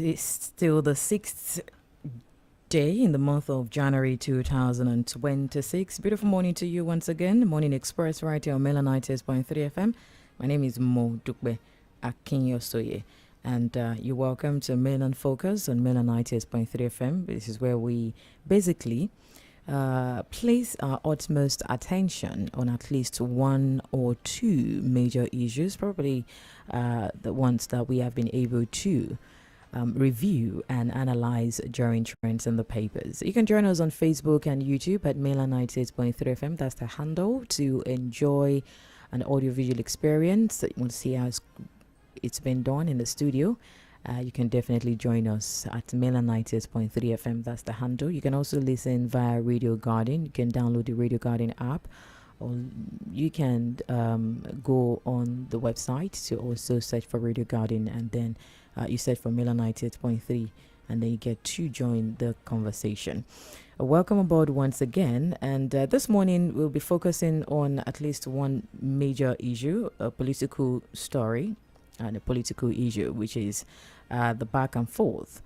is still the sixth day in the month of January 2026. Beautiful morning to you once again. Morning Express right here on Melanin 3 FM. My name is Mᴏᴜ Akinyosoye, and you're welcome to Melanin Focus on Melanin 3 FM. This is where we basically place our utmost attention on at least one or two major issues, probably the ones that we have been able to review and analyze during trends in the papers. You can join us on Facebook and YouTube at Melanin 3 FM. That's the handle to enjoy an audiovisual experience. You want to see how it's been done in the studio. You can definitely join us at Melanin 3 FM. That's the handle. You can also listen via Radio Garden. You can download the Radio Garden app, or you can go on the website to also search for Radio Garden, and then you search for Melanin 3, and then you get to join the conversation. Welcome aboard once again, and this morning we'll be focusing on at least one major issue, a political story and a political issue, which is the back and forth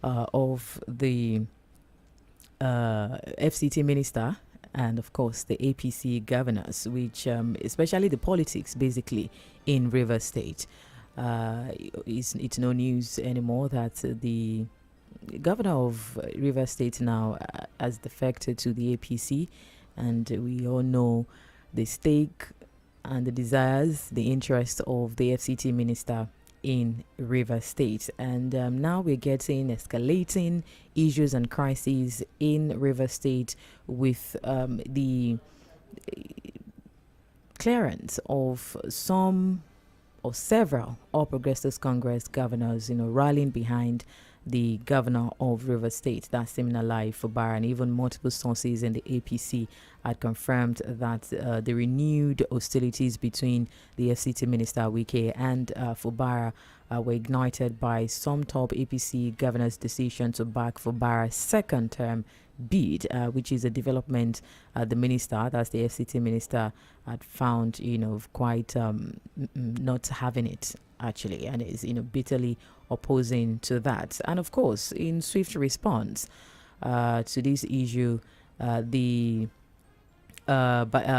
of the FCT minister and of course the APC governors, which especially the politics basically in Rivers State. It's no news anymore that the governor of Rivers State now has defected to the APC, and we all know the stake and the desires, the interest of the FCT minister in Rivers State. And now we're getting escalating issues and crises in Rivers State with the clearance of some or several All Progressives Congress governors, rallying behind the governor of Rivers State, that's Siminalayi Fubara, and even multiple sources in the APC had confirmed that the renewed hostilities between the FCT minister Wike and Fubara were ignited by some top APC governors' decision to back Fubara's second term bid, which is a development the minister, that's the FCT minister, had found quite not having it actually, and is bitterly opposing to that. And of course, in swift response to this issue, the Bashiru,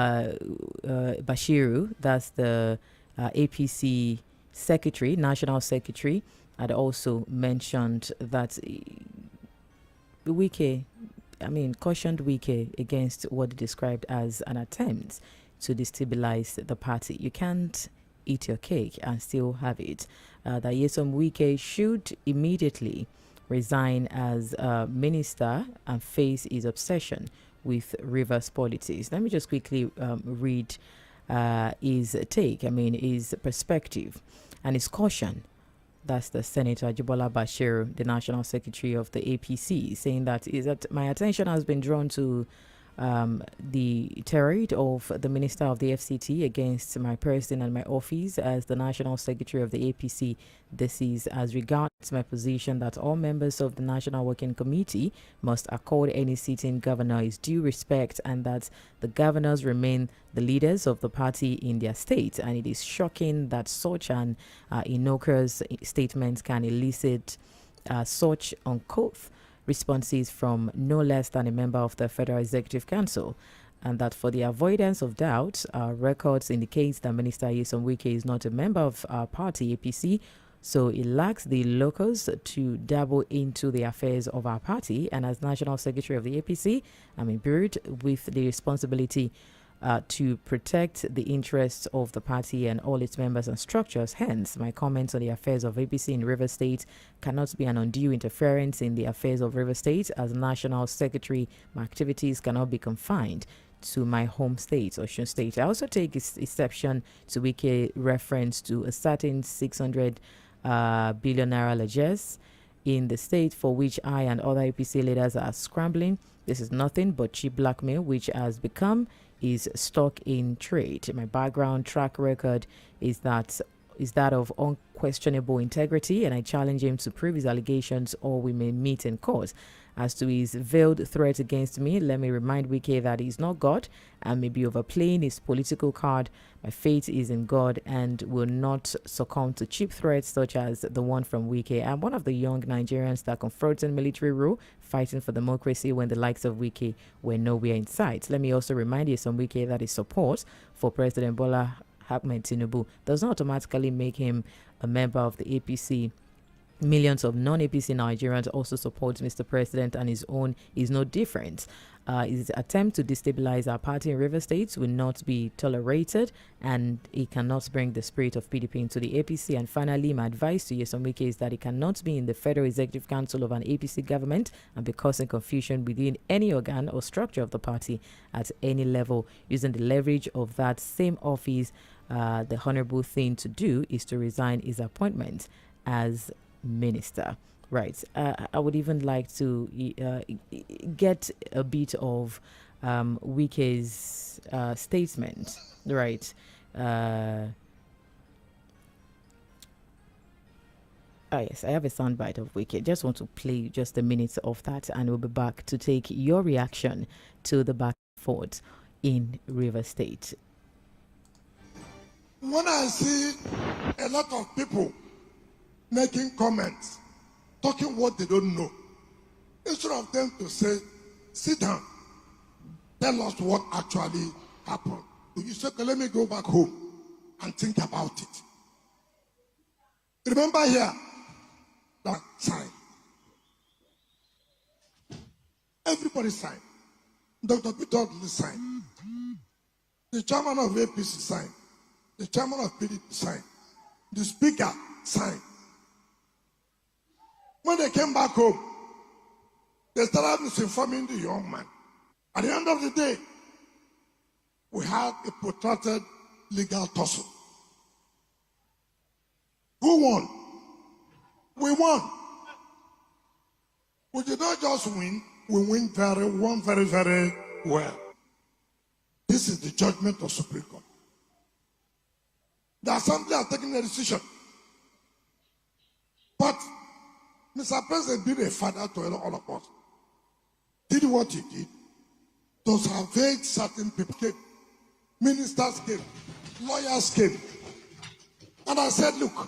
that's the APC secretary, national secretary, had also mentioned that Wike, cautioned Wike against what he described as an attempt to destabilize the party. You can't eat your cake and still have it. That Nyesom Wike should immediately resign as minister and face his obsession with Rivers politics. Let me just quickly read his take, his perspective and his caution. That's the Senator Ajibola Bashir, the National Secretary of the APC, saying that my attention has been drawn to the tirade of the Minister of the FCT against my person and my office as the National Secretary of the APC. This is as regards my position that all members of the National Working Committee must accord any sitting governor his due respect, and that the governors remain the leaders of the party in their state. And it is shocking that such an innocuous statement can elicit such uncouth responses from no less than a member of the Federal Executive Council, and that for the avoidance of doubt, our records indicate that Minister Nyesom Wike is not a member of our party, APC, so it lacks the locus to dabble into the affairs of our party. And as National Secretary of the APC, I'm imbued with the responsibility to protect the interests of the party and all its members and structures. Hence, my comments on the affairs of APC in Rivers State cannot be an undue interference in the affairs of Rivers State. As National Secretary, my activities cannot be confined to my home state, Osun State. I also take exception to Wike reference to a certain 600 billion naira largesse in the state, for which I and other APC leaders are scrambling. This is nothing but cheap blackmail, which has become is stock in trade. My background track record is that is that of unquestionable integrity, and I challenge him to prove his allegations or we may meet in court. As to his veiled threat against me, let me remind Wike that he's not God and may be overplaying his political card. My faith is in God and will not succumb to cheap threats such as the one from Wike. I'm one of the young Nigerians that confronted military rule, fighting for democracy when the likes of Wike were nowhere in sight. Let me also remind you, some Wike, that his support for President Bola Ahmed Tinubu does not automatically make him a member of the APC. Millions of non-APC Nigerians also support Mr. President, and his own is no different. His attempt to destabilize our party in River State will not be tolerated, and he cannot bring the spirit of PDP into the APC. And finally, my advice to Nyesom Wike is that he cannot be in the Federal Executive Council of an APC government and be causing confusion within any organ or structure of the party at any level, using the leverage of that same office. The honorable thing to do is to resign his appointment as minister. Right. I would even like to get a bit of Wike's statement. Right. Yes, I have a soundbite of Wike. Just want to play just a minute of that, and we'll be back to take your reaction to the back and forth in River State. When I see a lot of people making comments, talking what they don't know, instead of them to say, sit down, tell us what actually happened, you say, okay, let me go back home and think about it. Remember here, that sign. Everybody signed. Dr. Peter signed. The chairman of APC signed. The chairman of PDP signed. The speaker signed. When they came back home, they started misinforming the young man. At the end of the day, we had a protracted legal tussle. Who won? We won. We did not just win, we won very, very well. This is the judgment of Supreme Court. The Assembly has taken a decision. But Mr. President, being a father to all of us, did what he did to salvage certain people. Came. Ministers came, lawyers came. And I said, look,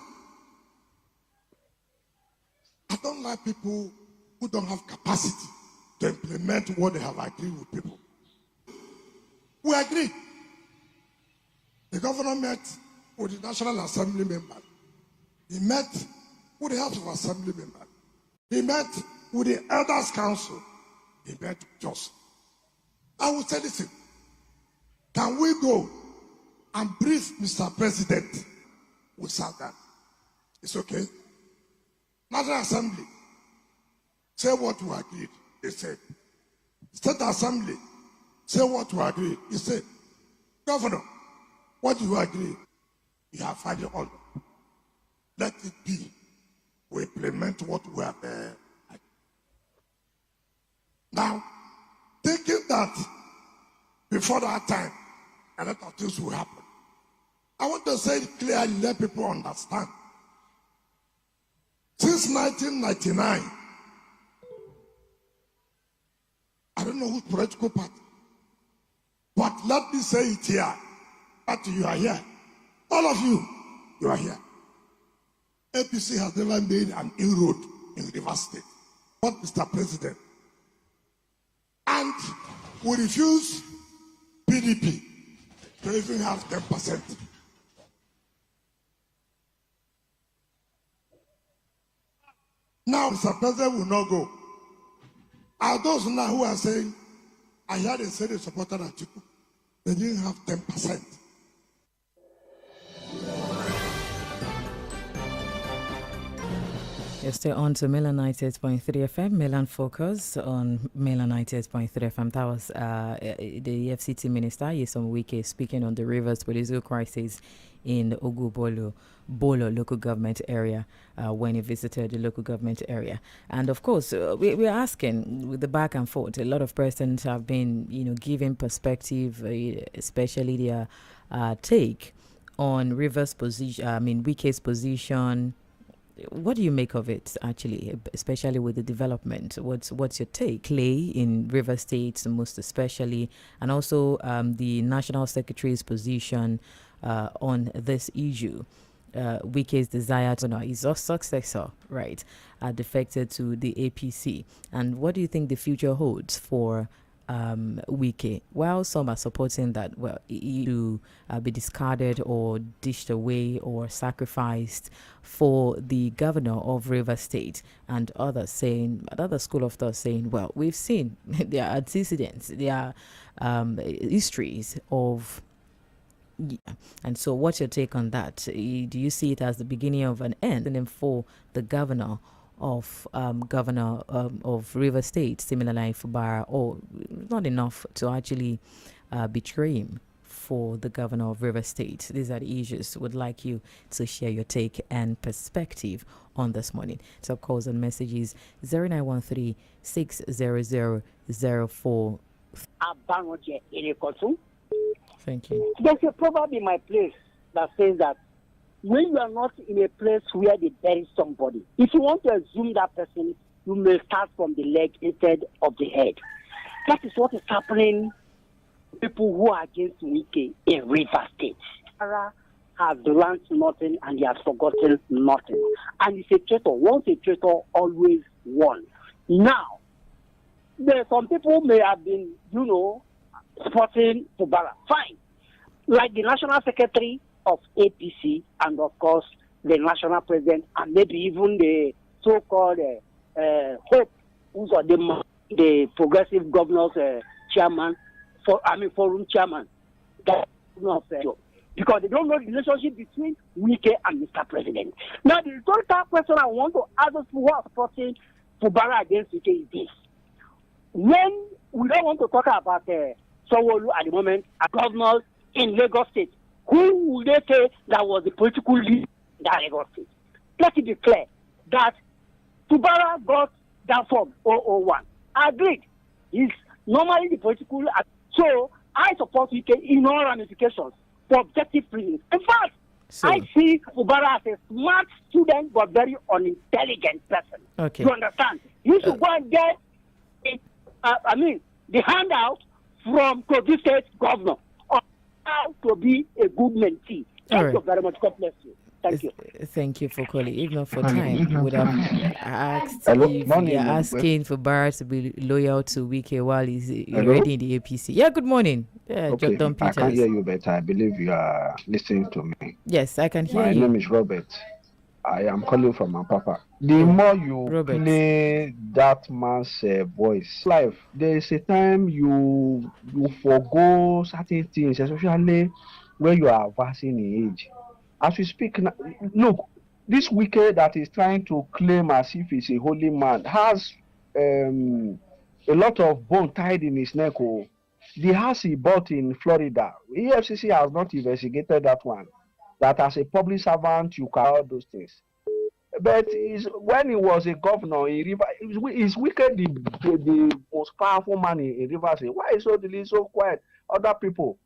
I don't like people who don't have capacity to implement what they have agreed with people. We agreed. The governor met with the National Assembly members. He met with the House of Assembly members. He met with the Elders Council. He met with us. I will say, listen, can we go and brief Mr. President? We sat down. It's okay. National Assembly, say what we agreed. They said. State Assembly, say what we agreed. He said, Governor, what do you agree? You have had it all. Let it be. We implement what we have agreed. Now, thinking that before that time, a lot of things will happen. I want to say it clearly, let people understand. Since 1999, I don't know whose political party, but let me say it here, that you are here. All of you, you are here. APC has never made an inroad in River State. But Mr. President, and we refuse PDP to even have 10%. Now, Mr. President will not go. Are those now who are saying, I heard they said they supported Atiku, they didn't have 10%. You're still on to Milan 98.3 FM, Milan Focus on Milan 98.3 FM. That was the FCT Minister, Nyesom Wike, speaking on the Rivers political crisis in the Bolo local government area when he visited the local government area. And of course, we're asking with the back and forth. A lot of persons have been, giving perspective, especially their take on Rivers' position, Wike's position. What do you make of it, actually, especially with the development? What's your take? Clay in River State, most especially, and also the National Secretary's position on this issue. Wike's desire to know his successor, right, defected to the APC. And what do you think the future holds for Wike? While some are supporting that, well, to be discarded or dished away or sacrificed for the governor of River State, and others saying, another school of thought saying, well, we've seen there are antecedents, there are histories of. Yeah. And so what's your take on that? Do you see it as the beginning of an end and then for the governor of River State, similarly for Fᴜᴜ, or not enough to actually betray him for the governor of River State? These are the issues. Would like you to share your take and perspective on this morning. So calls and messages 0913 600 04. Thank you. There's a proverb in my place that says that when you are not in a place where they bury somebody, if you want to assume that person, you may start from the leg instead of the head. That is what is happening to people who are against Wike in River State. Sarah has learned nothing and he has forgotten nothing. And he's a traitor. Once a traitor, always won. Now, some people may have been, supporting Fubara. Fine. Like the National Secretary of APC and, of course, the National President and maybe even the so-called Hope, who's the Progressive Governors Chairman, Forum Chairman. Because they don't know the relationship between Wike and Mr. President. Now, the rhetorical question I want to ask those who are supporting Fubara against Wike is this. When we don't want to talk about Sanwo-Olu at the moment, as governors in Lagos State, who would they say that was the political leader in that Lagos State? Let it be clear that Fubara got that from 001. Agreed. He's normally the political. So I support Wike in all ramifications for objective reasons. In fact, I see Fubara as a smart student but very unintelligent person. Okay. You understand? You should go and get the handout from Kogi State governor on how to be a good mentee. Thank you very much. God bless you. Thank you. Thank you for calling. If not for time, would have asked if you're asking for Barra to be loyal to Wike while he's already in the APC. Yeah, good morning. Yeah, okay. John Peters. I can hear you better. I believe you are listening to me. Yes, I can hear you. My name is Robert. I am calling from my papa. The more you play that man's voice, life, there is a time you forgo certain things, especially when you are advancing in age. As we speak now, look, this Wike that is trying to claim as if he's a holy man has a lot of bone tied in his neck. The house he bought in Florida, EFCC has not investigated that one. That as a public servant, you can all those things. But when he was a governor in River, is Wike the most powerful man in River State? Why is so quiet? Other people,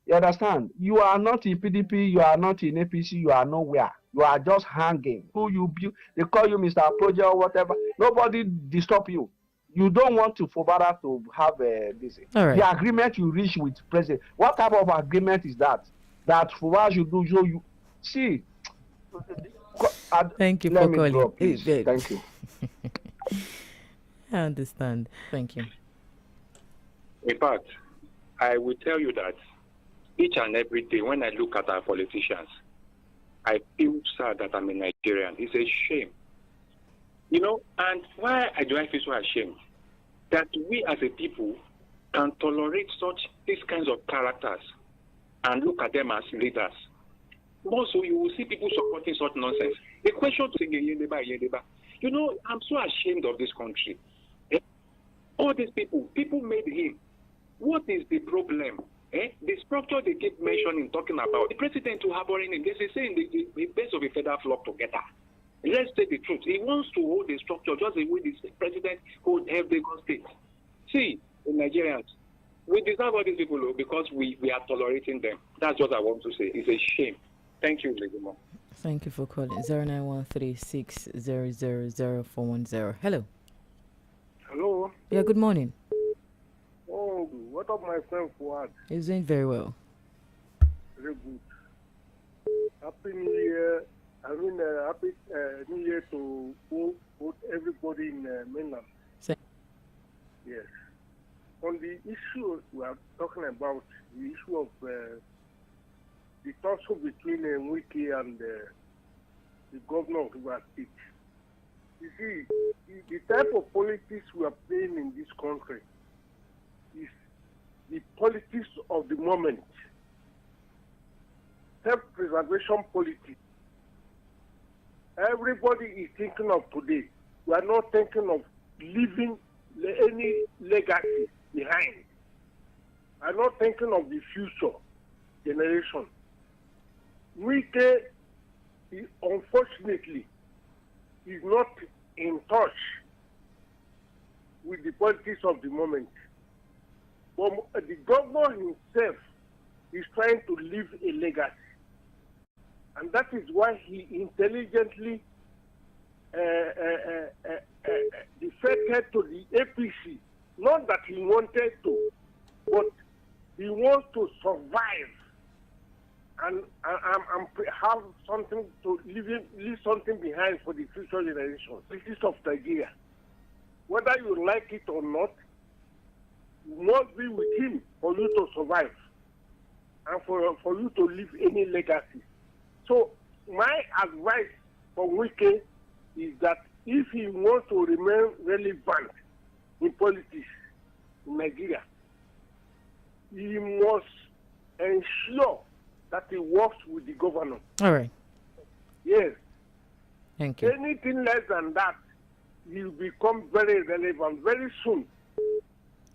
you understand? You are not in PDP, you are not in APC, you are nowhere. You are just hanging. They call you Mr. Project or whatever. Nobody disturb you. You don't want to Fubara to have this. Right. The agreement you reach with president. What type of agreement is that? That Fubara should do so you see. Thank you for calling. Thank you. I understand. Thank you. In fact, I will tell you that each and every day when I look at our politicians, I feel sad that I'm a Nigerian. It's a shame. And why do I feel so ashamed? That we as a people can tolerate these kinds of characters and look at them as leaders. Also, you will see people supporting such nonsense. The question to say, I'm so ashamed of this country. All these people made him. What is the problem? The structure they keep mentioning, talking about, the president to harboring him, they say saying the best of a feather flock together. Let's say the truth. He wants to hold the structure just the way the president held Lagos State. See, the Nigerians, We deserve all these people because we are tolerating them. That's what I want to say. It's a shame. Thank you, Lady Mo. Thank you for calling. 091360000410. Hello. Hello. Yeah, good morning. Oh, what up, my friend Fuad? He's doing very well. Very good. Happy New Year. Happy New Year to both everybody in mainland. Yes. On the issue we are talking about, the issue of the tussle between Wike and the governor of Rivers State. You see, the type of politics we are playing in this country is the politics of the moment. Self-preservation politics. Everybody is thinking of today. We are not thinking of leaving any legacy behind. We are not thinking of the future generation. Wike, unfortunately, is not in touch with the politics of the moment. But the governor himself is trying to leave a legacy. And that is why he intelligently defected to the APC. Not that he wanted to, but he wants to survive and have something to leave something behind for the future generations. This is of Nigeria. Whether you like it or not, you must be with him for you to survive and for you to leave any legacy. So my advice for Wike is that if he wants to remain relevant in politics in Nigeria, he must ensure that he works with the governor. All right. Yes. Thank you. Anything less than that, he will become very relevant very soon.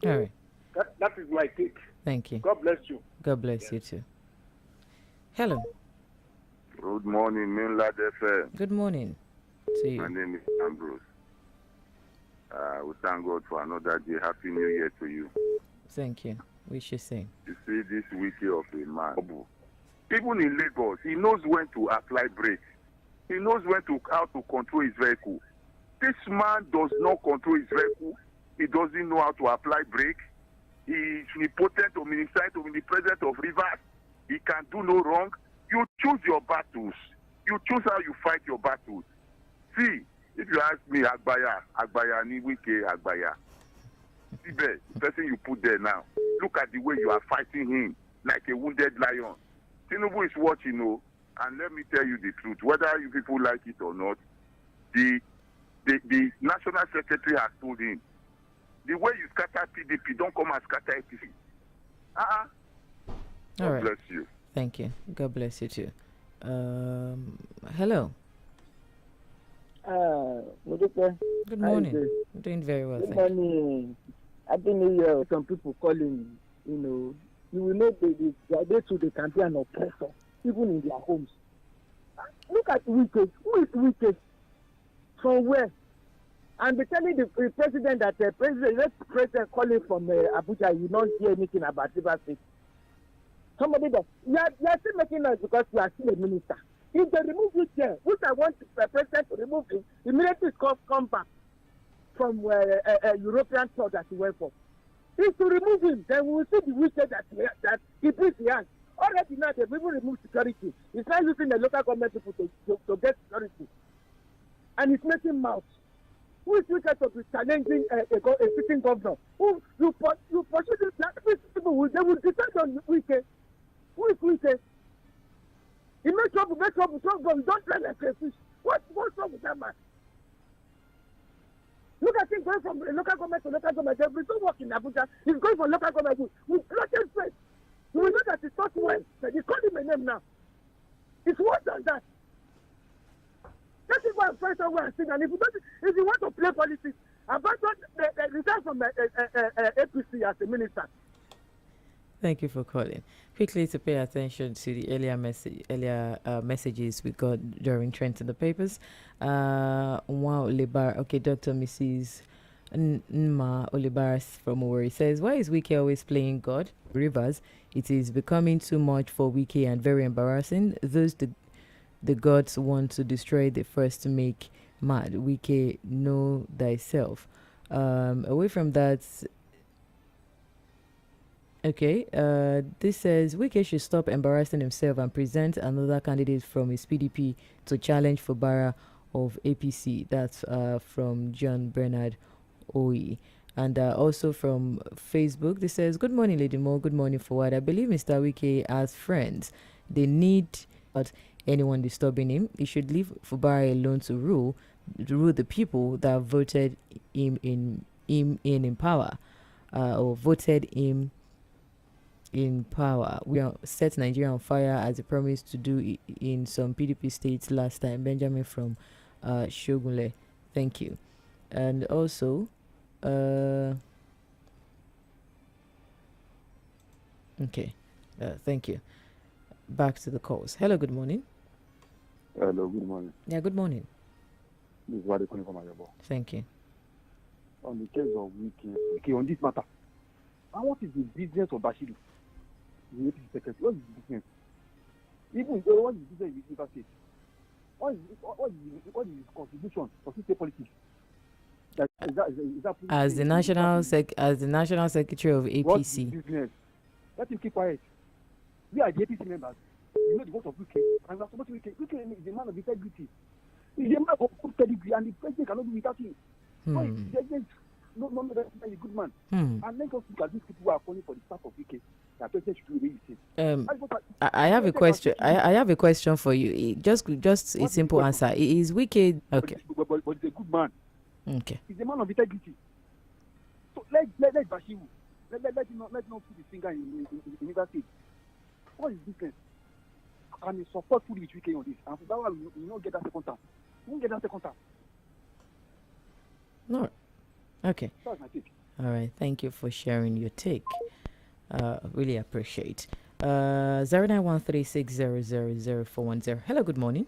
All right. That is my take. Thank you. God bless you. God bless you too. Hello. Good morning, mainland FM. Good morning to you. My name is Ambrose. We thank God for another day. Happy New Year to you. Thank you. Wish you same. You see this wiki of a man. Even in Lagos, he knows when to apply brakes. He knows how to control his vehicle. This man does not control his vehicle. He doesn't know how to apply brakes. He is omnipotent, omniscient, omnipresent of rivers. He can do no wrong. You choose your battles. You choose how you fight your battles. See, if you ask me, Agbaya ni Wike Agbaya. See the person you put there now. Look at the way you are fighting him like a wounded lion. Tinubu is watching, and let me tell you the truth. Whether you people like it or not, the national secretary has told him, the way you scatter PDP, don't come and scatter APC. God bless you. Thank you. God bless you too. Hello. Good morning. I'm doing very well. Good morning. I think some people calling, you will know they too they can be an oppressor, even in their homes. Look at Wike. Who is Wike? From where? And they're telling the president that the president calling from Abuja, you don't hear anything about Rivers State. Somebody that you are still making noise because you are still a minister. If they remove you there, which I want the president to remove him, immediately come back from a European tour that he went for. If to remove him, then we will see the wicked that he puts the hand. Already now they've even removed security. It's not using the local government people to get security. And it's making mouth. Who is wicked to be challenging a sitting governor? Who you pursue this people, they will decide on Wike. Who is Wike? He makes trouble, don't try like a fish. What's wrong with that man? Look at him going from local government to local government. There is no work in Abuja. He's going from local government with blooded face. You will know that it's not well. They call him a name now. It's worse than that. Let him go and find somewhere and sing. And if you want to play politics, abandon the resign from APC as a minister. Thank you for calling. Quickly to pay attention to the earlier messages we got during Trends in the Papers. Wow, Libar. Okay, Dr. Mrs. Nma Olibaras from Owerri says, why is Wike always playing God? Rivers, it is becoming too much for Wike and very embarrassing. Those the gods want to destroy the first to make mad. Wike, know thyself. Away from that, okay, this says Wike should stop embarrassing himself and present another candidate from his PDP to challenge for Bara of APC. That's from John Bernard Oyi. And also from Facebook, this says, good morning, Lady Mo. Good morning, Forward. I believe Mr. Wike has friends. They need not anyone disturbing him. He should leave Fubara alone to rule the people that voted him in power, or voted him in power. We set Nigeria on fire as he promised to do in some PDP states last time. Benjamin from Shogunle. Thank you. And also, okay, thank you. Back to the calls. Hello, good morning. Hello, good morning. Yeah, good morning. This is Wade calling from Ayabo. Thank you. On the case of Wike, on this matter, what is the business of Bashiru? The APC secretary, what is the business? Even though what is the business with River State? What is his contribution for state politics? As the national secretary of APC. What is the business? Let him keep quiet. We are the APC members. You know the vote of Wike, and we are supposed to Wike. Wike is a man of integrity. He's a man of integrity, and the president cannot do without him. No, that's a good man. And let us look at these people who are calling for the staff of Wike. I have a question. I have a question for you. Just a simple answer. Is Wike okay? But he's a good man. Okay. He's a man of integrity. So let Bashiru. Let him not put his finger in River State. What is different? And he support fully with Wike on this. And for that one, we will not get that second time. We won't get that second time. No. Okay. That's my take. All right. Thank you for sharing your take. Really appreciate. 091360000410. Hello, good morning.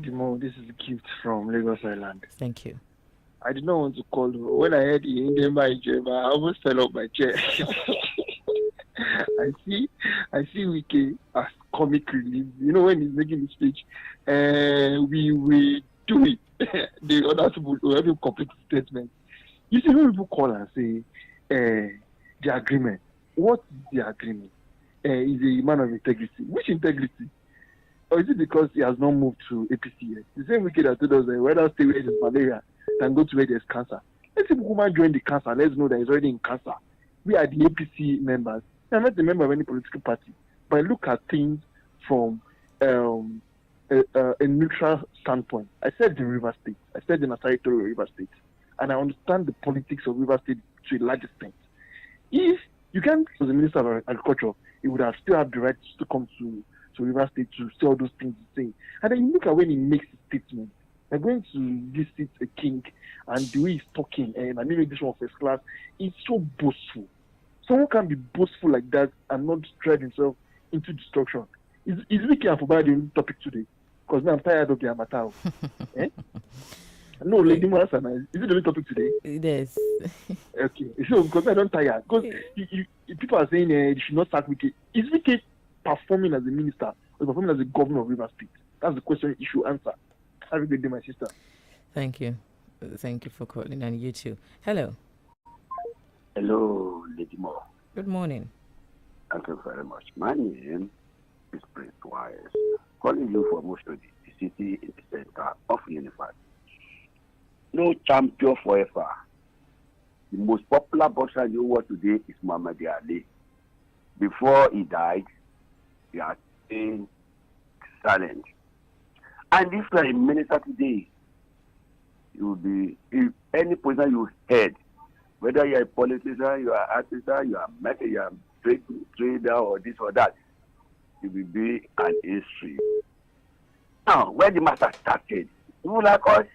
Good morning. This is Gift from Lagos Island. Thank you. I did not want to call you. When I heard the Indian by Jema, I almost fell off my chair. I see Wike as comic relief. You know, when he's making the speech, we will do it. The other people will have a complete statement. You see, when people call and say the agreement, what is the agreement? Is a man of integrity. Which integrity? Or is it because he has not moved to APC yet? The same Wike that told us that whether stay where there's malaria than go to where there's cancer. Let's see who might join the cancer. Let's know that he's already in cancer. We are the APC members. I'm not a member of any political party, but I look at things from a neutral standpoint. I said the River State. I said the territory of River State. And I understand the politics of River State to a large extent. If you can, as the Minister of Agriculture, he would have still have the right to come to River State to say all those things he say. And then you look at when he makes his statement. They're going to visit a king, and the way he's talking, and I mean this one first class, it's so boastful. Someone can be boastful like that and not drive himself into destruction. Is Wike and Fubara the only topic today? Because now I'm tired of the Amatao. No, Lady Marasana, is it the only topic today? It is. Okay, so because I don't tire. Because people are saying they should not sack Wike. Is Wike performing as a minister or performing as a governor of River State? That's the question you should answer. Have a good day, my sister. Thank you. Thank you for calling, and you too. Hello. Hello, Lady Mo. Good morning. Thank you very much. My name is Prince Wise, calling you from Moscow, the city in the center of Unified. No champion forever. The most popular boxer in the world today is Muhammad Ali. Before he died, he had been silent. And if you are a minister today, you will be, if any position you head, whether you are a politician, you are an artist, you are a maker, you are a trader, or this or that, you will be an history. Now, when the matter started, people like us,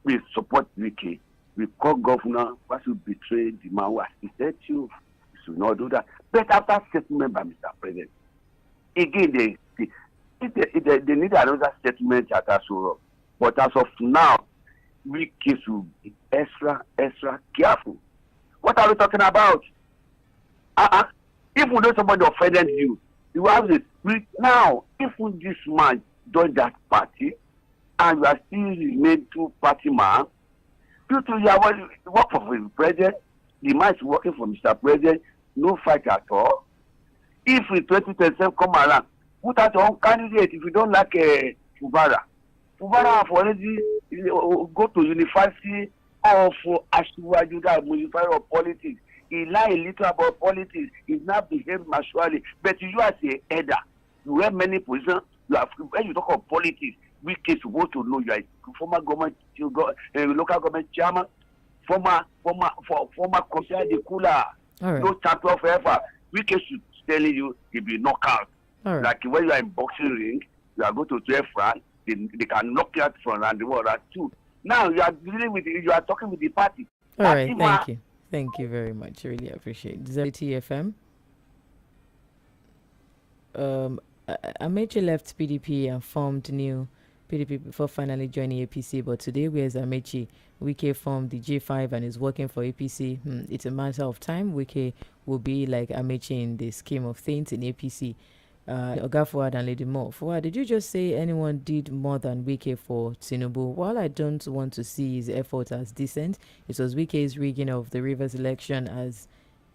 we support Wike. We call governor, why should betray the man who assisted you? You should not do that. But after settlement by Mr. President, again, they need another settlement at Asura. But as of now, Wike should extra careful. What are we talking about? If we know somebody offended you, you have the spirit. Now, if this man join that party and you are still remain two-party man, you work for the president, the man is working for Mr. President, no fight at all. If in 2027 come around, put out your own candidate if you don't like Fᴜᴜ. Fᴜᴜ for already go to university of Ashwaju Municipal of politics. He lie a little about politics. He not behave maturely. But you as a header, you have many positions. You have when you talk of politics, we can supposed to know you are former government, local government chairman, former commissioner de cooler, no champion forever. We can telling you if you knock out. Like when you are in boxing ring, you are going to 12 rounds, they can knock you out from round the world at 2. Now you are dealing with you are talking with the party. All right, thank you. Thank you very much. Really appreciate it. TFM. Amaechi left PDP and formed new PDP before finally joining APC. But today, whereas Amaechi, Wike formed the J5 and is working for APC. It's a matter of time. Wike will be like Amaechi in the scheme of things in APC. Fᴜᴜ and Lady Mo. Fᴜᴜ, did you just say anyone did more than Wike for Tinubu? While I don't want to see his effort as decent, it was Wike's rigging of the Rivers election as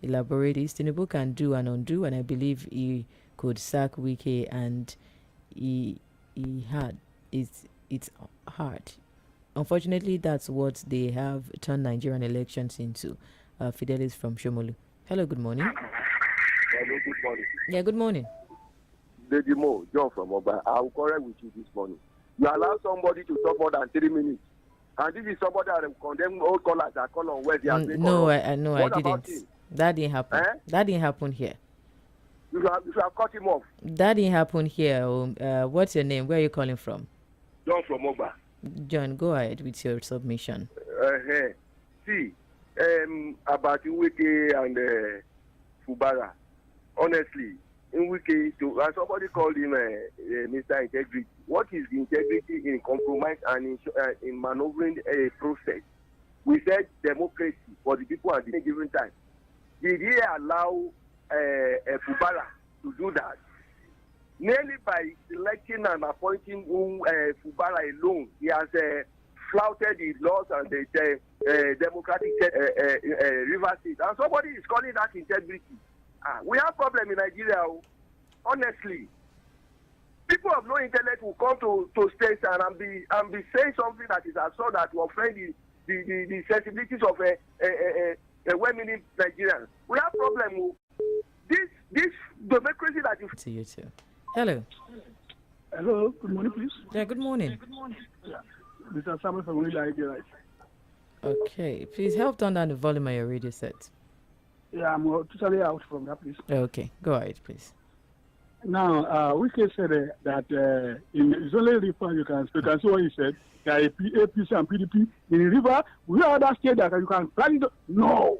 elaborated. Tinubu can do and undo, and I believe he could sack Wike, and he had. It's hard. Unfortunately, that's what they have turned Nigerian elections into. Fidelis from Shomolu. Hello, good morning. Hello, good morning. Yeah, good morning. Lady Mo, John from Oba. I will correct with you this morning. You allow somebody to talk more than 3 minutes. And this is somebody that condemn old callers that call on where they are. No, I didn't. That didn't happen. That didn't happen here. You have cut him off. That didn't happen here. What's your name? Where are you calling from? John from Oba. John, go ahead with your submission. See, about Wike and Fᴜᴜ. Honestly, in Wike, somebody called him Mr. Integrity. What is integrity in compromise and in maneuvering a process? We said democracy for the people at the given time. Did he allow Fᴜᴜ to do that? Merely by selecting and appointing Fᴜᴜ alone, he has flouted the laws and the democratic River State. And somebody is calling that integrity. We have problem in Nigeria. Honestly, people of no intellect will come to states and be saying something that is absurd that will offend the sensibilities of a well-meaning Nigerians. We have problem. This democracy that you. To you too. Hello. Hello. Good morning, please. Yeah. Good morning. Yeah. Mr. Samuel from Iɣ. Okay. Please help turn down the volume of your radio set. Yeah, I'm totally out from that, please. Okay. Go ahead, please. Now, Wike said that in it's only River you can see what he said. There are APC and PDP in River. We are other state that you can plan it. No,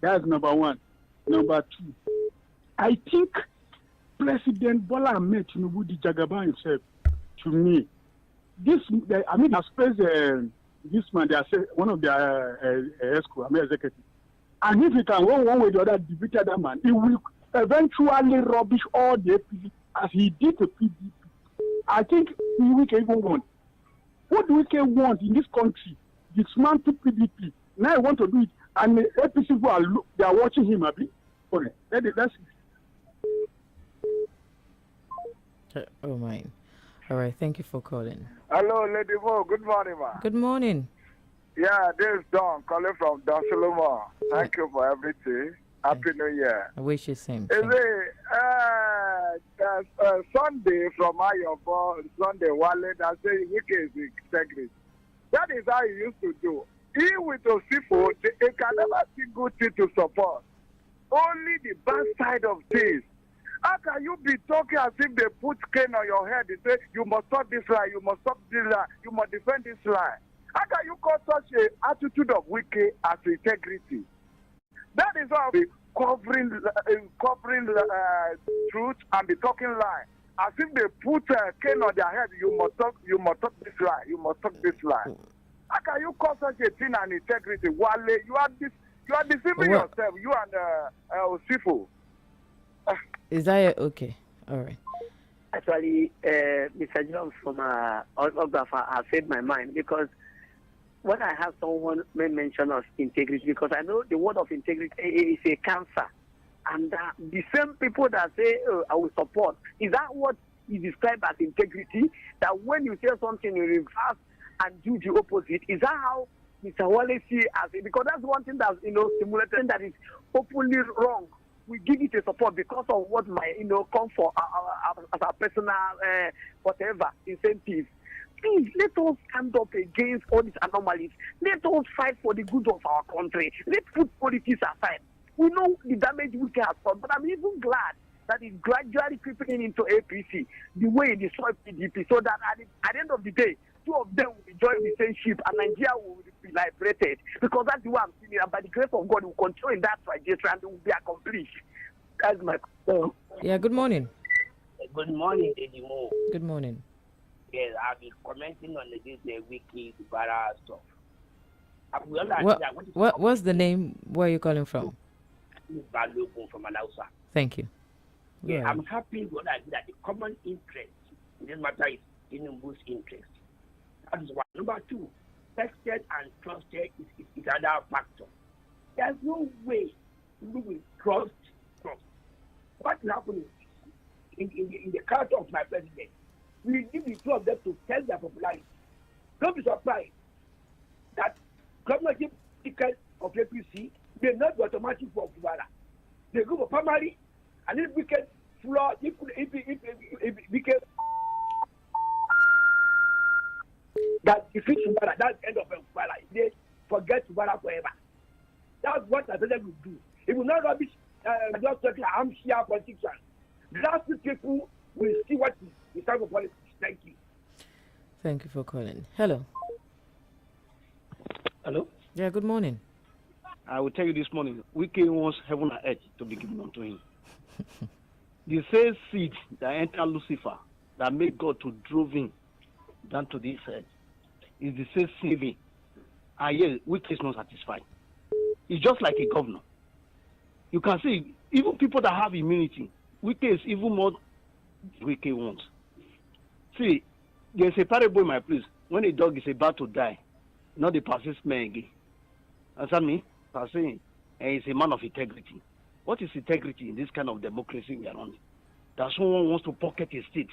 that's number one. Number two, I think President Bola Ahmed Tinubu the Jagaban himself. To me, I suppose this man they are one of their executive, and if he can go one way or the other, defeat that man, he will eventually rubbish all the APC as he did the PDP. I think we can even want. What do we can want in this country? Dismantle PDP. Now I want to do it, and the APC people they are watching him. Abi, okay, that's it. Oh my. All right, thank you for calling. Hello, Lady Mo. Good morning, ma. Good morning. Yeah, this is Don calling from Solomon. Thank you for everything. Happy New Year. I wish you the same. Sunday from Ayobo, Sunday Wale, that say Wike is integrity. That is how he used to do. He with Osifo, he can never see good thing to support. Only the bad side of things. How can you be talking as if they put cane on your head? They say, you must stop this lie, you must stop this lie, you must defend this lie. How can you call such an attitude of Wike as integrity? That is how we covering truth and be talking lie. As if they put cane on their head, you must talk this lie, you must talk this lie. How can you call such a thing an integrity? Wale, you are deceiving yourself. You and Osifo. Is that okay? All right. Actually, Mr. John from Ogbafa has saved my mind, because when I have someone mention of integrity, because I know the word of integrity is a cancer, and the same people that say, I will support, is that what is described as integrity? That when you say something in reverse and do the opposite, is that how Mr. Wale see as it? Because that's one thing that's simulated that is openly wrong. We give it a support because of what might come for as a personal whatever incentive. Please let us stand up against all these anomalies. Let us fight for the good of our country. Let's put politics aside. We know the damage we can have, but I'm even glad that it's gradually creeping into APC the way it destroyed PDP, so that at the end of the day, two of them will join the same ship and Nigeria will be liberated. Because that's the way I'm seeing it, and by the grace of God, we'll continue in that trajectory and it will be accomplished. That's my question. Yeah, good morning. Good morning, Lady Mo. Good morning. Yes, I've been commenting on this wiki stuff. What's the name? Where are you calling from? From Alausa. Thank you. Yeah, I'm happy with that the common interest in this matter is Tinubu's interest. That is one. Number two, tested and trusted is another factor. There's no way we will trust. What will happen in the character of my president? We give the two of them to test their popularity. Don't be surprised that governorship ticket of APC may not be automatic for Fubara. They go for primary, and if we can floor, if we can that defeat Fubara, that's the end of Fubara. They forget Fubara forever. That's what the president will do. It will not rubbish just like armchair politicians. Last people will see what is time for politics. Thank you. Thank you for calling. Hello. Hello? Yeah, good morning. I will tell you this morning, Wike wants heaven and earth to be given unto him. The same seed that entered Lucifer, that made God to drove him down to this earth, is the same seed. And yet, Wike is not satisfied. It's just like a governor. You can see, even people that have immunity, Wike is even more Wike wants. See, there's a parable in my place. When a dog is about to die, not the persistent man again. Understand me? I'm saying, and he's a man of integrity. What is integrity in this kind of democracy we are on? That someone wants to pocket a state.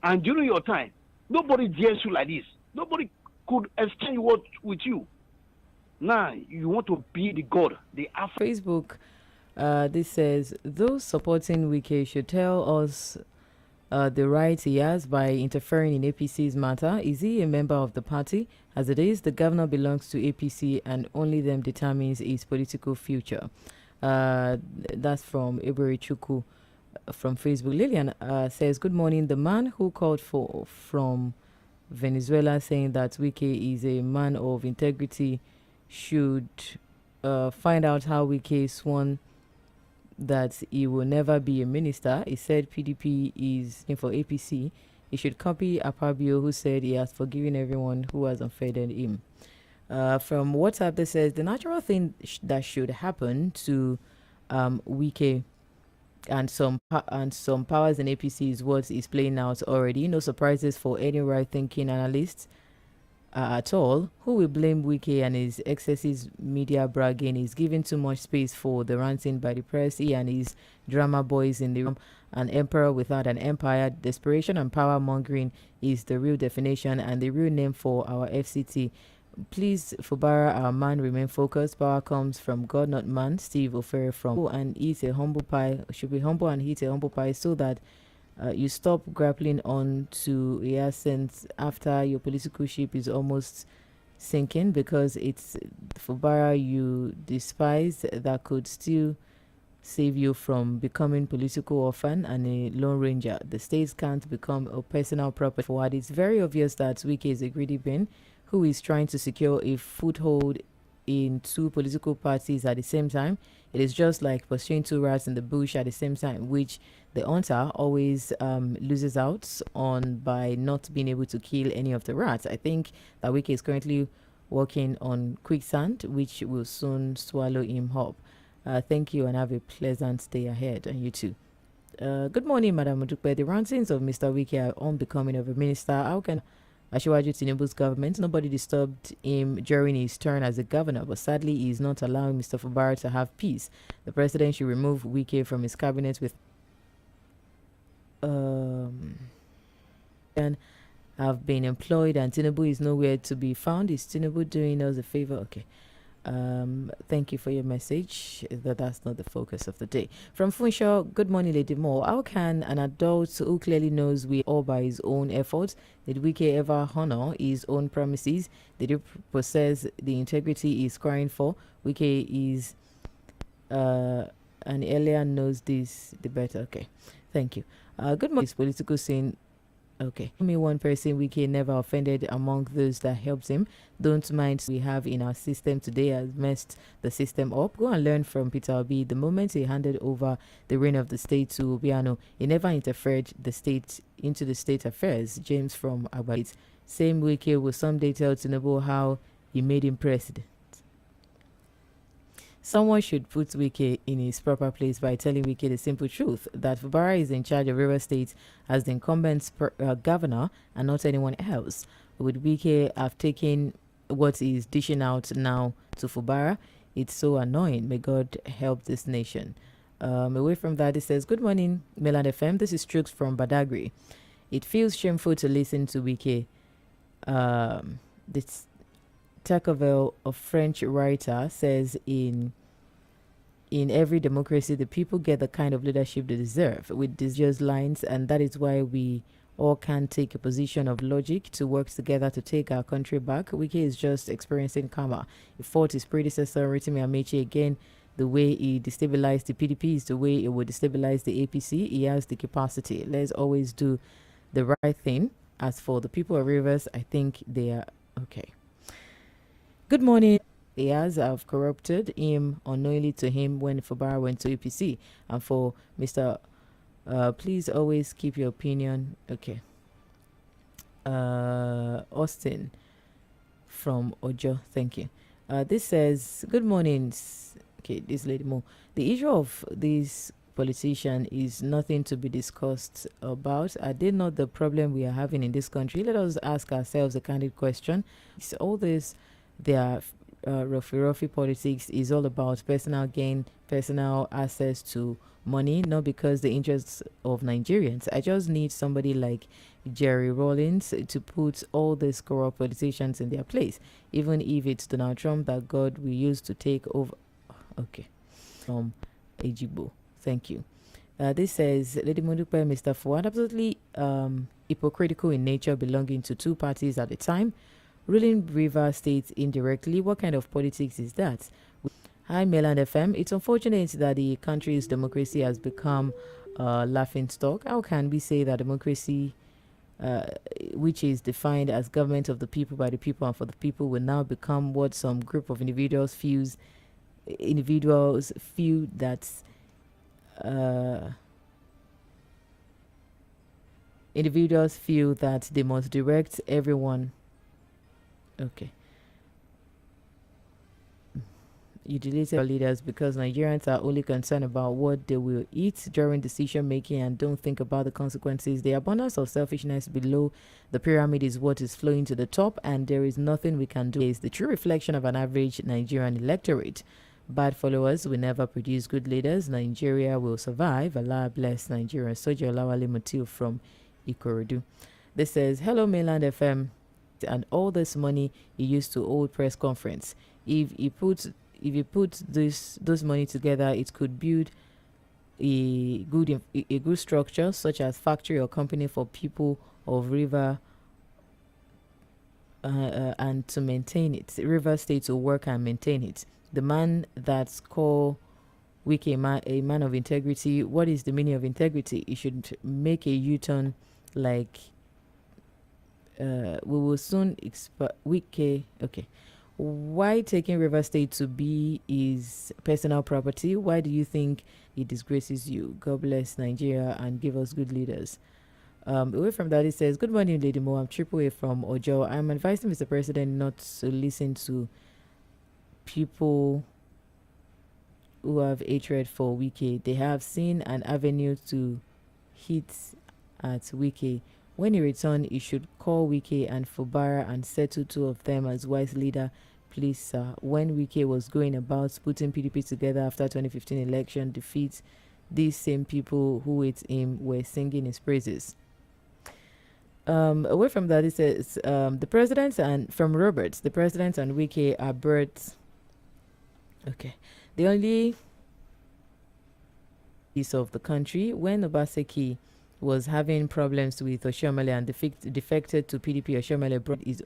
And during your time, nobody dares you like this. Nobody could exchange word with you. Now, you want to be the God, the Facebook, this says, those supporting Wike should tell us the right he has by interfering in APC's matter. Is he a member of the party? As it is, the governor belongs to APC and only them determines his political future. That's from Eberichuku from Facebook. Lillian says, good morning. The man who called from Venezuela saying that Wike is a man of integrity should find out how Wike sworn that he will never be a minister. He said PDP is in for APC. He should copy Akpabio, who said he has forgiven everyone who has offended him. From WhatsApp, that says the natural thing that should happen to Wike and some powers in APC is what is playing out already. No surprises for any right-thinking analysts at all. Who will blame Wike and his excessive media bragging? Is giving too much space for the ranting by the press. He and his drama boys in the room. An emperor without an empire. Desperation and power mongering is the real definition and the real name for our FCT. Please, Fubara, our man, remain focused. Power comes from God, not man. Steve Ofere from and eat a humble pie. Should be humble and eat a humble pie so that you stop grappling on to essence after your political ship is almost sinking, because it's Fubara you despise that could still save you from becoming political orphan and a lone ranger. The states can't become a personal property. For what it's very obvious that Wike is a greedy bin who is trying to secure a foothold in two political parties at the same time. It is just like pursuing two rats in the bush at the same time, which the hunter always loses out on by not being able to kill any of the rats. I think that Wike is currently walking on quicksand, which will soon swallow him up. Thank you and have a pleasant day ahead. And you too. Good morning, Madam Mᴏᴜ. The rantings of Mr. Wike are unbecoming of a minister. How can Asiwaju Tinubu's government? Nobody disturbed him during his turn as a governor, but sadly he is not allowing Mr. Fᴜභᴜ to have peace. The president should remove Wike from his cabinet with have been employed and Tinubu is nowhere to be found. Is Tinubu doing us a favor? Okay. Thank you for your message. That's not the focus of the day. From Funshaw, good morning, Lady Moore. How can an adult who clearly knows we all by his own efforts, did Wike ever honor his own promises? Did he possess the integrity he's crying for? Wike is, and earlier knows this, the better. Okay, thank you. Good morning, political scene. Okay. Me one person Wike never offended among those that helps him. Don't mind we have in our system today has messed the system up. Go and learn from Peter Obi. The moment he handed over the reign of the state to Obiano, he never interfered into the state affairs. James from Agbalit. Same Wike will someday tell Tinubu how he made him president. Someone should put Wike in his proper place by telling Wike the simple truth that Fᴜභᴜ is in charge of River State as the incumbent governor and not anyone else. Would Wike have taken what he is dishing out now to Fᴜභᴜ? It's so annoying. May God help this nation. Away from that, it says, good morning, Mainland FM. This is Trooks from Badagry. It feels shameful to listen to Wike. This Tocqueville, a French writer, says in every democracy, the people get the kind of leadership they deserve with these just lines, and that is why we all can take a position of logic to work together to take our country back. Wike is just experiencing karma. He fought his predecessor, Rotimi Amaechi, again. The way he destabilized the PDP is the way it would destabilize the APC. He has the capacity. Let's always do the right thing. As for the people of Rivers, I think they are okay. Good morning. He has corrupted him unknowingly to him when Fᴜභᴜ went to APC. And for Mr. Please always keep your opinion. Okay. Austin from Ojo. Thank you. This says, good morning. Okay, this lady Mo. The issue of this politician is nothing to be discussed about. Are they not the problem we are having in this country? Let us ask ourselves a candid question. It's all this, their roughy politics is all about personal gain, personal access to money, not because the interests of Nigerians. I just need somebody like Jerry Rawlings to put all these corrupt politicians in their place, even if it's Donald Trump that God will use to take over. Okay. From Ejibo. Thank you. This says, Lady Mᴜᴜ, Mr. Fouad, absolutely hypocritical in nature, belonging to two parties at a time, ruling River State indirectly. What kind of politics is that? Hi, Mainland FM. It's unfortunate that the country's democracy has become a laughing stock. How can we say that democracy, which is defined as government of the people, by the people, and for the people, will now become what some group of individuals feel that individuals feel that they must direct everyone. Okay. You deleted our leaders because Nigerians are only concerned about what they will eat during decision making and don't think about the consequences. The abundance of selfishness below the pyramid is what is flowing to the top, and there is nothing we can do. It's the true reflection of an average Nigerian electorate. Bad followers will never produce good leaders. Nigeria will survive. Allah bless Nigeria. Soja Olawale Mutil from Ikorodu. This says, hello, Mainland FM. And all this money he used to hold press conference. If you put those money together, it could build a good structure, such as factory or company for people of River, and to maintain it. River State to work and maintain it. The man that's called Wike a man of integrity. What is the meaning of integrity? He should make a U-turn like. We will soon Wike. Okay. Why taking River State to be his personal property? Why do you think it disgraces you? God bless Nigeria and give us good leaders. Away from that, it says, "Good morning, Lady Mo. I'm Triple A from Ojo. I'm advising Mr. President not to listen to people who have hatred for Wike. They have seen an avenue to hit at Wike. When he returns, he should call Wike and Fubara and settle two of them as wise leader. Please, sir." When Wike was going about putting PDP together after 2015 election defeat, these same people who hate him were singing his praises. Away from that, it says, the president and from Roberts, the president and Wike are birds. Okay. The only piece of the country when Obaseki was having problems with Oshiomhole and defected to PDP, Oshiomhole brought his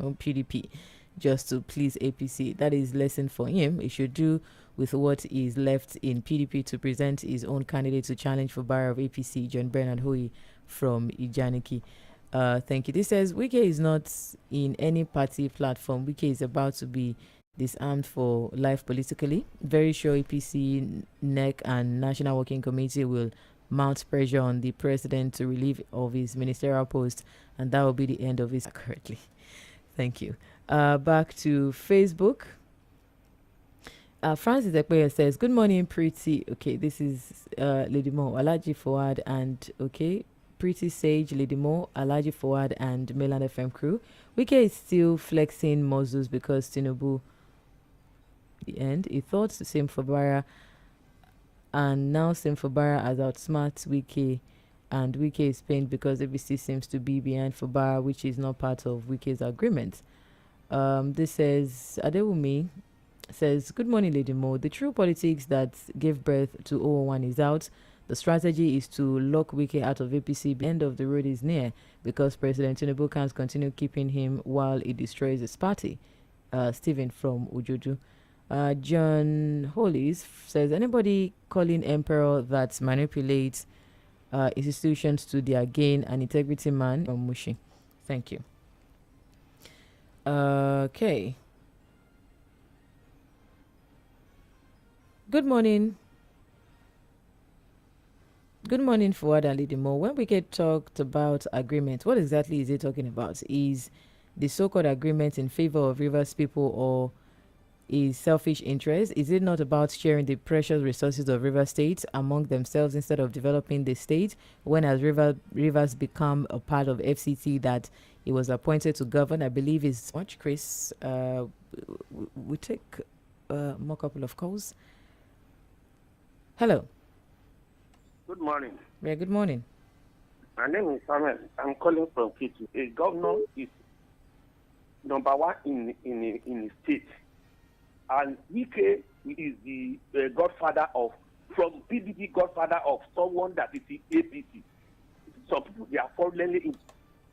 own PDP just to please APC. That is lesson for him. He should do with what is left in PDP to present his own candidate to challenge for bar of APC, John Bernard Hui from Ijaniki. Thank you. This says, Wike is not in any party platform. Wike is about to be disarmed for life politically. Very sure APC, NEC, and National Working Committee will mount pressure on the president to relieve of his ministerial post, and that will be the end of his currently. Thank you. Back to Facebook. Francis Ekpeya says, "Good morning, Pretty." Okay, this is Lady Mo, Alaji Forward, and okay, Pretty Sage, Lady Mo, Alaji Forward, and Mainland FM crew. Wike is still flexing muscles because Tinubu, the end. He thought same Fubara, and now same Fubara has outsmart Wike, and Wike is pained because ABC seems to be behind Fubara, which is not part of Wike's agreement. This says, Adewumi says, "Good morning, Lady Mo. The true politics that gave birth to 001 is out. The strategy is to lock Wike out of APC. The end of the road is near because President Tinubu can't continue keeping him while he destroys his party." Stephen from Ujuju. John Hollis says, "Anybody calling Emperor that manipulates institutions to their gain and integrity man from Mushi." Thank you. Okay. Good morning. Good morning, Fuad and Lady Mo. When we get talked about agreement, what exactly is it talking about? Is the so-called agreement in favor of Rivers people or is selfish interest? Is it not about sharing the precious resources of River State among themselves instead of developing the state? When has Rivers become a part of FCT that he was appointed to govern? I believe is much, Chris. We take more couple of calls. Hello. Good morning. Yeah, good morning. My name is Samuel. I'm calling from Kitu. A governor is number one in the state. And Wike is the godfather of, from PDP, godfather of someone that is the APC. Some people, they are falling in.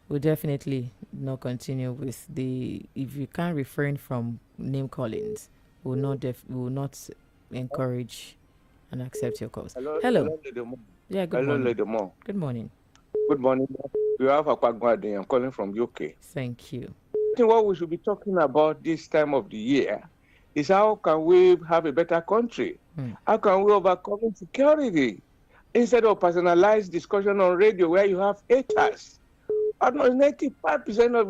We'll definitely not continue with the, if you can't refrain from name callings, we'll not encourage and accept your calls. Hello. Yeah, good morning. Lady Mo. Good morning. Good morning. You have a Kwagwadi. I'm calling from UK. Thank you. I think what we should be talking about this time of the year is how can we have a better country? How can we overcome insecurity? Instead of personalized discussion on radio where you have haters. Almost 95% of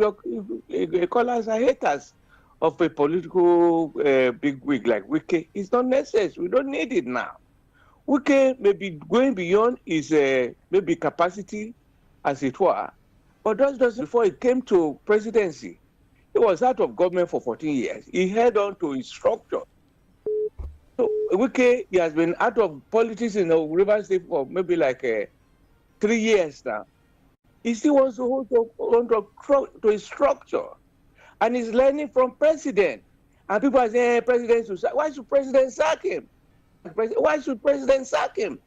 your callers are haters of a political big wig like Wike. It's not necessary. We don't need it now. Wike may be going beyond his maybe capacity, as it were, but just before he came to presidency, he was out of government for 14 years. He held on to his structure. So Wike, he has been out of politics in the River State for maybe like 3 years now. He still wants to hold on to his structure, and he's learning from president. And people are saying, "President, why should president sack him? Why should president sack him?"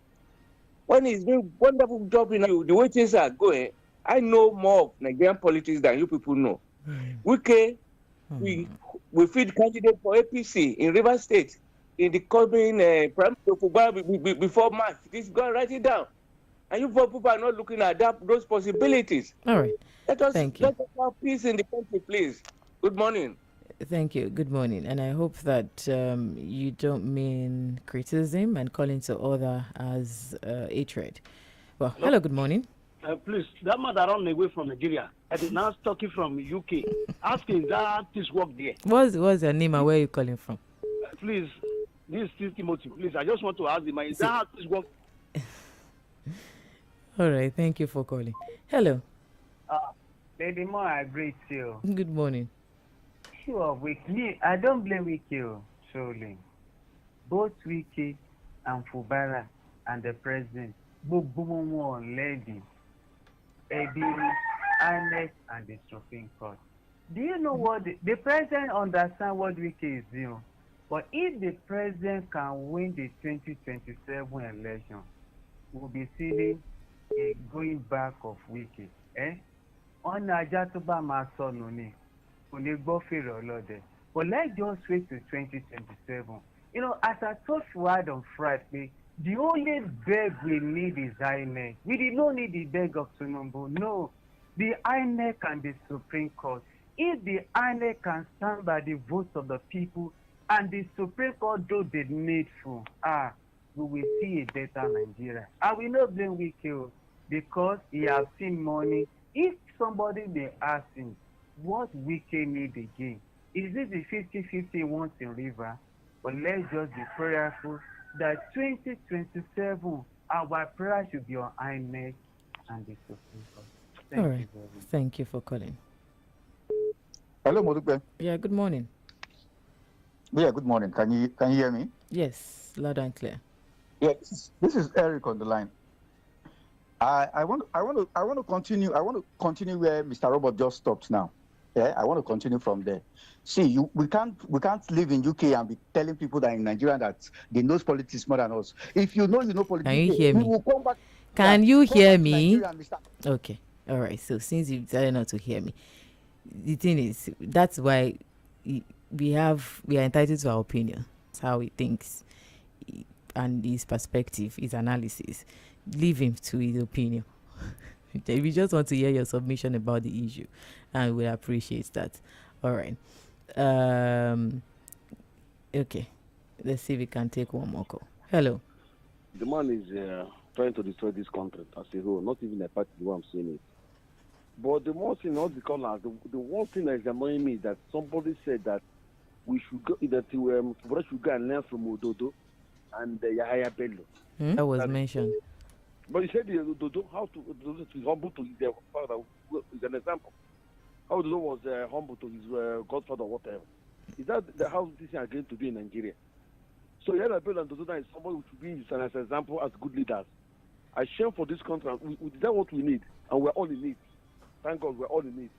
When he's doing a wonderful job in the way things are going, I know more of Nigerian politics than you people know. Wike, we feed candidate for APC in River State in the coming before March. This guy write it down. And you people are not looking at those possibilities. All right. Thank you. Let us have peace in the country, please. Good morning. Thank you. Good morning. And I hope that you don't mean criticism and calling to other as hatred. Well, hello, good morning. Please, that man that run away from Nigeria, and is now talking from UK, asking that this work there. What's your name and where are you calling from? Please, this is still Timothy. Please, I just want to ask him, is that how this work? All right, thank you for calling. Hello. Lady Mo, I greet you. Good morning. Sure, me, I don't blame Wiki solely. Both Wiki and Fubara and the president, both lady, INEC and the Supreme Court. Do you know what the president understand what Wiki is doing? But if the president can win the 2027 election, we'll be seeing a going back of Wiki. On Ajatoba Masononi, but let's just wait to 2027. You know, as I told Fuad on Friday, the only beg we need is INEC. We did not need the beg of Tinubu. No, the INEC and the Supreme Court. If the INEC can stand by the votes of the people and the Supreme Court do the needful, we will see a better Nigeria. I will not blame Wiki because he has seen money. If somebody may ask him, what Wiki need again? Is it the 50-50 wants in River? But let's just be prayerful that 2027, our prayer should be on INEC and the Supreme Court. Thank All you right. very much. Thank you for calling. Hello, Mᴏᴜ. Yeah, good morning. Yeah, good morning. Can you hear me? Yes, loud and clear. Yeah, this is Eric on the line. I want to continue where Mr. Robert just stopped now. Yeah, I want to continue from there. See, we can't live in UK and be telling people that in Nigeria that they know politics more than us. If you know politics, Can you hear me? will come back. Can you hear me? Mr. Okay. All right. So since you decided not to hear me, the thing is, that's why we are entitled to our opinion. It's how he thinks and his perspective, his analysis. Leave him to his opinion. We just want to hear your submission about the issue, and we appreciate that. All right. Okay. Let's see if we can take one more call. Hello. The man is trying to destroy this country as a whole, not even a party the way I'm saying it. But the most thing, not the color, the one thing that is annoying me is that somebody said that we should go, that we should go and learn from Ododo and Yahaya Bello. That was mentioned. But he said Ododo, how to be humble to his father is an example. How Ododo was humble to his godfather or whatever. Is that how this is going to be in Nigeria? So Yahaya Bello and Ododo is somebody who should be as an example as good leaders. I shame for this country. Is that what we need? And we're all in need. Thank God we're all in need.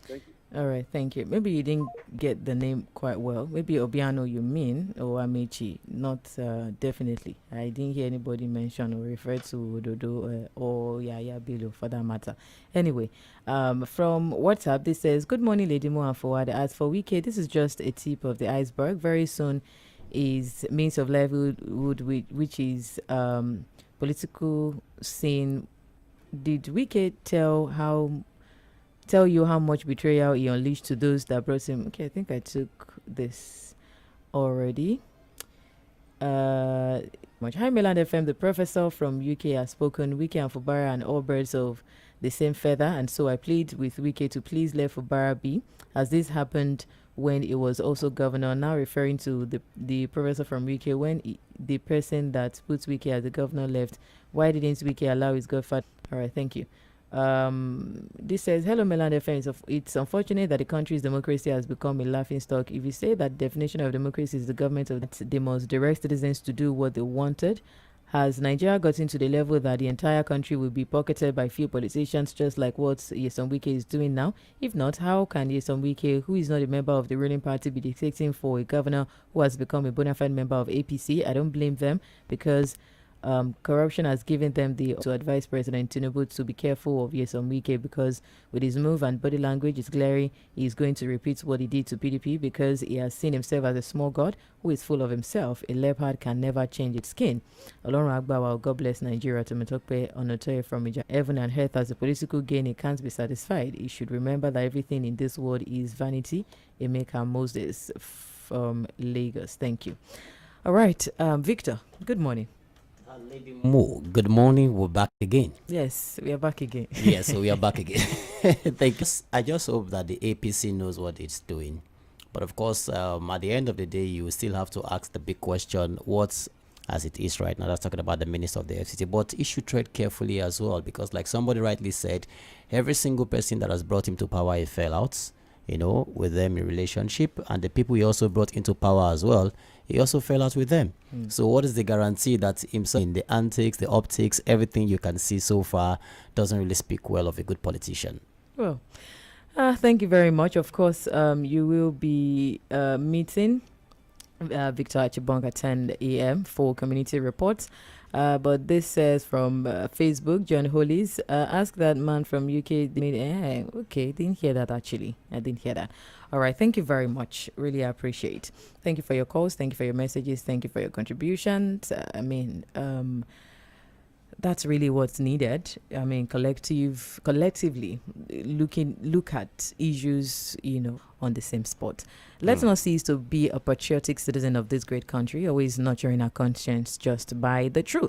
Thank you. All right, thank you. Maybe you didn't get the name quite well. Maybe Obiano you mean, or Amechi. Not definitely. I didn't hear anybody mention or refer to Ododo or Yaya Bello for that matter. Anyway, from WhatsApp, this says, good morning, Lady Mo and Fawad. As for Wike, this is just a tip of the iceberg. Very soon is means of livelihood, which is political scene. Did Wike tell you how much betrayal he unleashed to those that brought him? Okay, I think I took this already. Hi, Mainland FM. The professor from UK has spoken. Wike and Fubara and all birds of the same feather, and so I plead with Wike to please let Fubara be, as this happened when he was also governor. Now referring to the professor from UK, when the person that puts Wike as the governor left, why didn't Wike allow his godfather? All right, thank you. This says, hello, Mainland FM. It's unfortunate that the country's democracy has become a laughingstock. If you say that definition of democracy is the government of they must direct citizens to do what they wanted, has Nigeria gotten to the level that the entire country will be pocketed by few politicians, just like what Nyesom Wike is doing now? If not, how can Nyesom Wike, who is not a member of the ruling party, be dictating for a governor who has become a bona fide member of APC? I don't blame them, because corruption has given them to advise President Tinubu to be careful of Nyesom Wike, because with his move and body language, it's glaring he's going to repeat what he did to PDP, because he has seen himself as a small god who is full of himself. A leopard can never change its skin. Olorun Agbawa, God bless Nigeria. To Matope Onotoye from Ija. Heaven and earth, as a political gain, it can't be satisfied. He should remember that everything in this world is vanity. Emeka Moses from Lagos. Thank you. All right, Victor, good morning. Mo, good morning. We're back again. Yes, we are back again. Yes, so we are back again. Thank you. I just hope that the APC knows what it's doing. But of course, at the end of the day, you still have to ask the big question, what's as it is right now? That's talking about the minister of the FCT. But he should tread carefully as well, because like somebody rightly said, every single person that has brought him to power, he fell out, with them in relationship. And the people he also brought into power as well, he also fell out with them. So what is the guarantee that himself, in the antics, the optics, everything you can see so far, doesn't really speak well of a good politician? Well, thank you very much. Of course, you will be meeting Victor Achibong at 10 a.m. for community reports. But this says from Facebook, John Hollis, ask that man from UK. Okay, didn't hear that actually. I didn't hear that. All right, thank you very much. Really appreciate. Thank you for your calls. Thank you for your messages. Thank you for your contributions. That's really what's needed. Collectively look at issues, on the same spot. Let's not cease to be a patriotic citizen of this great country, always nurturing our conscience just by the truth.